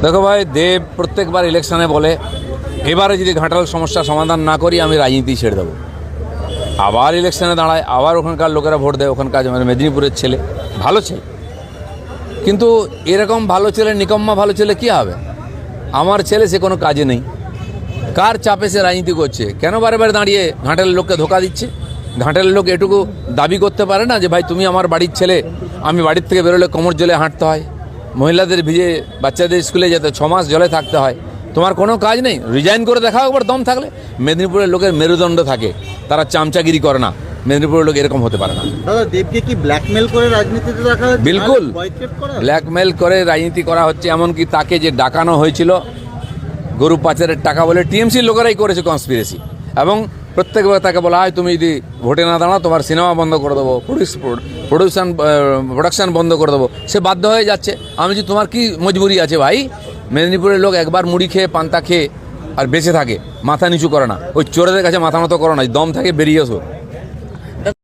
দেখো ভাই, দেব প্রত্যেকবার ইলেকশনে বলে এবারে যদি ঘাটাল সমস্যার সমাধান না করি আমি রাজনীতি ছেড়ে দেবো। আবার ইলেকশনে দাঁড়ায়, আবার ওখানকার লোকেরা ভোট দেয়। ওখানকার মানে মেদিনীপুরের ছেলে, ভালো ছেলে, কিন্তু এরকম ভালো ছেলে, নিকম্মা ভালো ছেলে কী হবে? আমার ছেলে সে কোনো কাজে নেই, কার চাপে সে রাজনীতি করছে? কেন বারে বারে দাঁড়িয়ে ঘাটালের লোককে ধোকা দিচ্ছে? ঘাটালের লোক এটুকু দাবি করতে পারে না যে ভাই তুমি আমার বাড়ির ছেলে, আমি বাড়ির থেকে বেরোলে কোমর জলে হাঁটতে হয়, মহিলাদের ভিজে বাচ্চাদের স্কুলে যেতে 6 মাস জলে থাকতে হয়, তোমার কোনো কাজ নেই? রিজাইন করে দেখাও একবার দম থাকলে। মেদিনীপুরের লোকের মেরুদণ্ড থাকে, তারা চামচাগিরি করে না। মেদিনীপুরের লোক এরকম হতে পারে না। দাদা, দেবকে কি ব্ল্যাকমেল করে রাজনীতিতে রাখা হচ্ছে? বিলকুল বয়কট করা? ব্ল্যাকমেল করে রাজনীতি করা হচ্ছে। এমনকি তাকে যে ডাকানো হয়েছিল গরু পাচারের টাকা বলে, টিএমসির লোকেরাই করেছে কনস্পিরেসি। এবং প্রত্যেকবার তাকে বলা হয় তুমি যদি ভোটে না দাঁড়াও তোমার সিনেমা বন্ধ করে দেবো, প্রোডাকশান বন্ধ করে দেবো। সে বাধ্য হয়ে যাচ্ছে। আমি যে তোমার কি মজবুরি আছে ভাই? মেদিনীপুরের লোক একবার মুড়ি খেয়ে পান্তা খেয়ে আর বেঁচে থাকে, মাথা নিচু করে না। ওই চোরেদের কাছে মাথা মতো করো না, দম থাকে বেরিয়ে এসো।